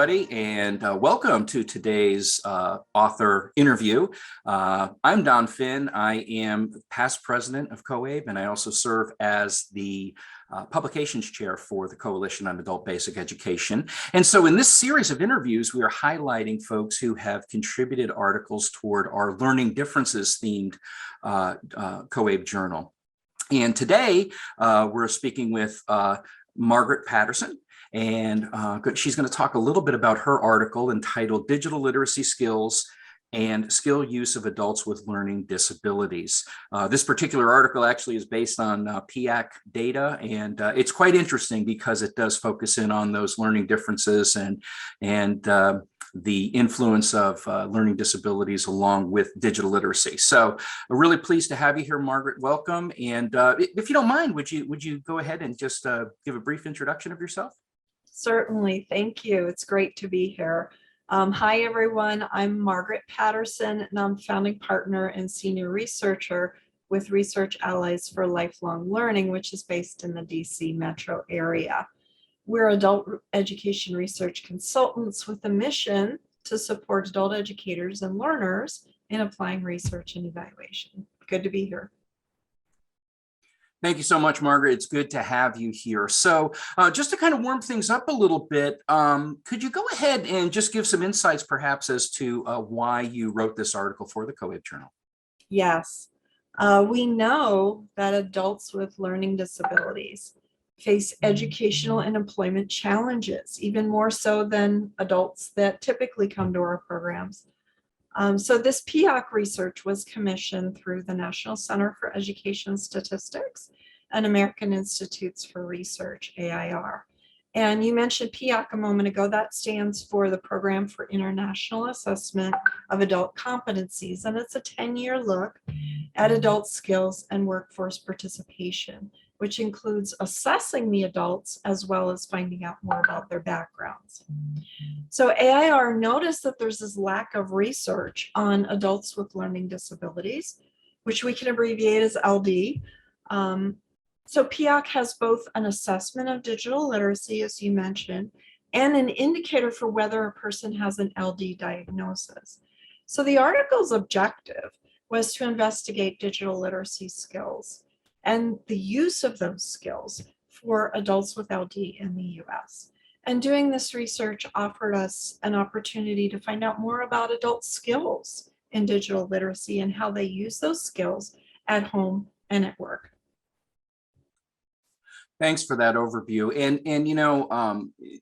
everybody, and welcome to today's author interview. I'm Don Finn. I am past president of COABE, and I also serve as the publications chair for the Coalition on Adult Basic Education. And so in this series of interviews, we are highlighting folks who have contributed articles toward our Learning Differences themed COABE journal. And today we're speaking with Margaret Patterson. And she's going to talk a little bit about her article entitled Digital Literacy Skills and Skill Use of Adults with Learning Disabilities. This particular article actually is based on PIAC data, and it's quite interesting because it does focus in on those learning differences and the influence of learning disabilities along with digital literacy. So I'm really pleased to have you here, Margaret. Welcome. And if you don't mind, would you go ahead and just give a brief introduction of yourself? Certainly. Thank you. It's great to be here. Hi, everyone. I'm Margaret Patterson, and I'm founding partner and senior researcher with Research Allies for Lifelong Learning, which is based in the DC metro area. We're adult education research consultants with a mission to support adult educators and learners in applying research and evaluation. Good to be here. Thank you so much, Margaret. It's good to have you here. So just to kind of warm things up a little bit, could you go ahead and just give some insights perhaps as to why you wrote this article for the COABE Journal? Yes, we know that adults with learning disabilities face educational and employment challenges, even more so than adults that typically come to our programs. So this PIAC research was commissioned through the National Center for Education Statistics and American Institutes for Research, AIR. And you mentioned PIAC a moment ago. That stands for the Program for International Assessment of Adult Competencies, and it's a 10-year look at adult skills and workforce participation, which includes assessing the adults as well as finding out more about their backgrounds. So AIR noticed that there's this lack of research on adults with learning disabilities, which we can abbreviate as LD. So PIAC has both an assessment of digital literacy, as you mentioned, and an indicator for whether a person has an LD diagnosis. So the article's objective was to investigate digital literacy skills and the use of those skills for adults with LD in the US. And doing this research offered us an opportunity to find out more about adult skills in digital literacy and how they use those skills at home and at work. Thanks for that overview. And you know,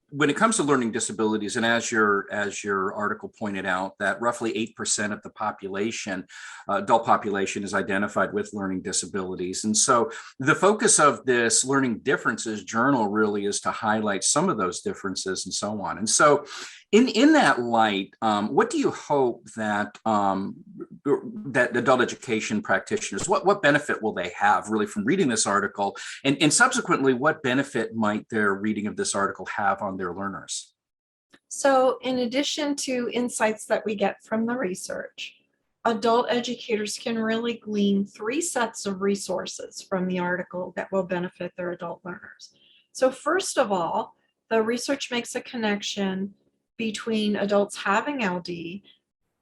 when it comes to learning disabilities, and as your article pointed out, that roughly 8% of the population, adult population, is identified with learning disabilities. And so the focus of this Learning Differences journal really is to highlight some of those differences and so on. And so in that light, what do you hope that that adult education practitioners, what benefit will they have really from reading this article, and subsequently, what benefit might their reading of this article have on their learners? So in addition to insights that we get from the research, adult educators can really glean 3 sets of resources from the article that will benefit their adult learners. So first of all, the research makes a connection between adults having LD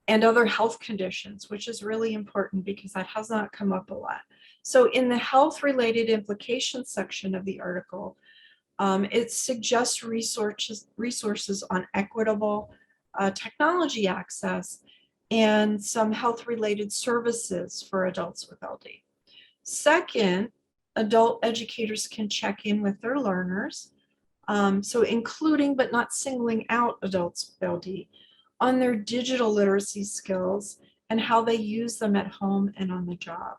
and other health conditions, which is really important because that has not come up a lot. So in the health-related implications section of the article, it suggests resources on equitable technology access and some health-related services for adults with LD. Second, adult educators can check in with their learners, so including but not singling out adults with LD, on their digital literacy skills and how they use them at home and on the job.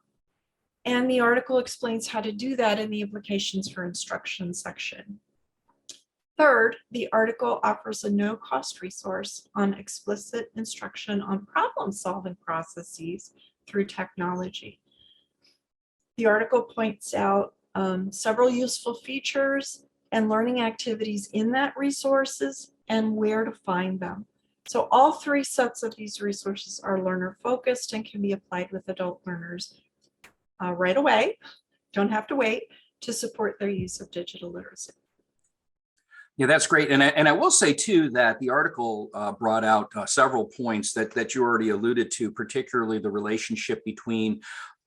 And the article explains how to do that in the implications for instruction section. Third, the article offers a no-cost resource on explicit instruction on problem-solving processes through technology. The article points out several useful features and learning activities in that resources and where to find them. So all 3 sets of these resources are learner-focused and can be applied with adult learners right away, don't have to wait, to support their use of digital literacy. Yeah, that's great. And I will say too that the article brought out several points that you already alluded to, particularly the relationship between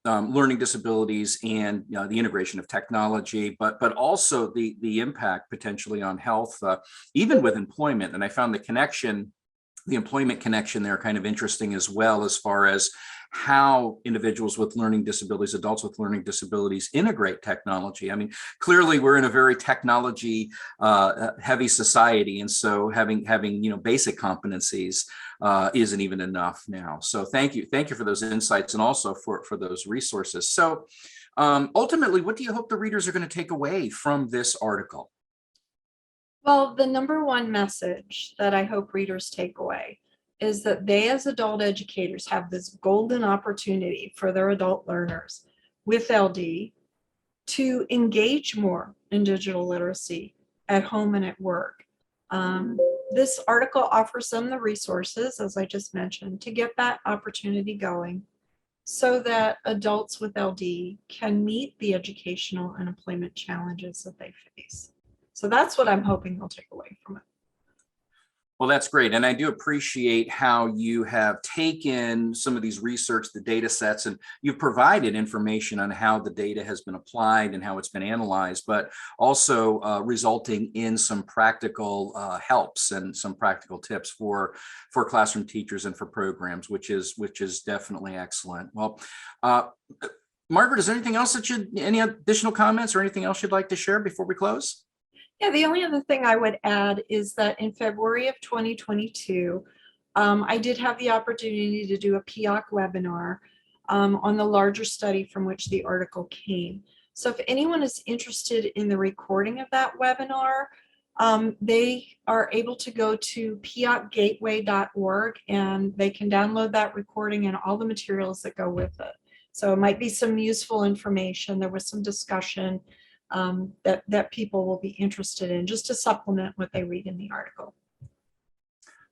learning disabilities and the integration of technology, but also the impact potentially on health, even with employment. And I found the employment connection there kind of interesting as well, as far as how individuals with learning disabilities, adults with learning disabilities, integrate technology. I mean, clearly we're in a very technology heavy society, and so having basic competencies isn't even enough now. So thank you for those insights, and also for those resources. So ultimately, what do you hope the readers are going to take away from this article? Well, the number one message that I hope readers take away is that they, as adult educators, have this golden opportunity for their adult learners with LD to engage more in digital literacy at home and at work. This article offers them the resources, as I just mentioned, to get that opportunity going so that adults with LD can meet the educational and employment challenges that they face. So that's what I'm hoping they'll take away from it. Well, that's great. And I do appreciate how you have taken some of these research, the data sets, and you've provided information on how the data has been applied and how it's been analyzed, but also resulting in some practical helps and some practical tips for classroom teachers and for programs, which is definitely excellent. Well, Margaret, is there anything else any additional comments or anything else you'd like to share before we close? Yeah, the only other thing I would add is that in February of 2022, I did have the opportunity to do a PIOC webinar on the larger study from which the article came. So if anyone is interested in the recording of that webinar, they are able to go to piocgateway.org, and they can download that recording and all the materials that go with it. So it might be some useful information. There was some discussion that people will be interested in, just to supplement what they read in the article.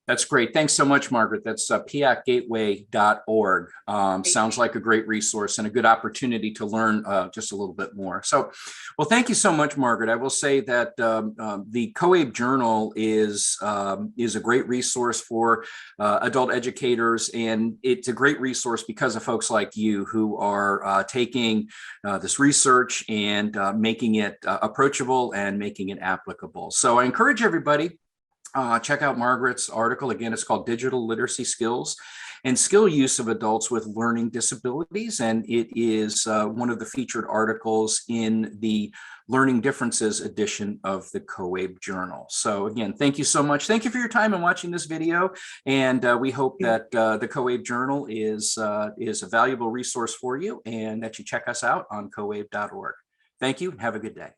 That's great. Thanks so much, Margaret. That's piocgateway.org. Sounds like a great resource and a good opportunity to learn just a little bit more. So, well, thank you so much, Margaret. I will say that the COABE Journal is a great resource for adult educators, and it's a great resource because of folks like you who are taking this research and making it approachable and making it applicable. So I encourage everybody, check out Margaret's article. Again, it's called Digital Literacy Skills and Skill Use of Adults with Learning Disabilities. And it is one of the featured articles in the Learning Differences edition of the COABE Journal. So again, thank you so much. Thank you for your time and watching this video. And we hope that the COABE Journal is a valuable resource for you, and that you check us out on coabe.org. Thank you and have a good day.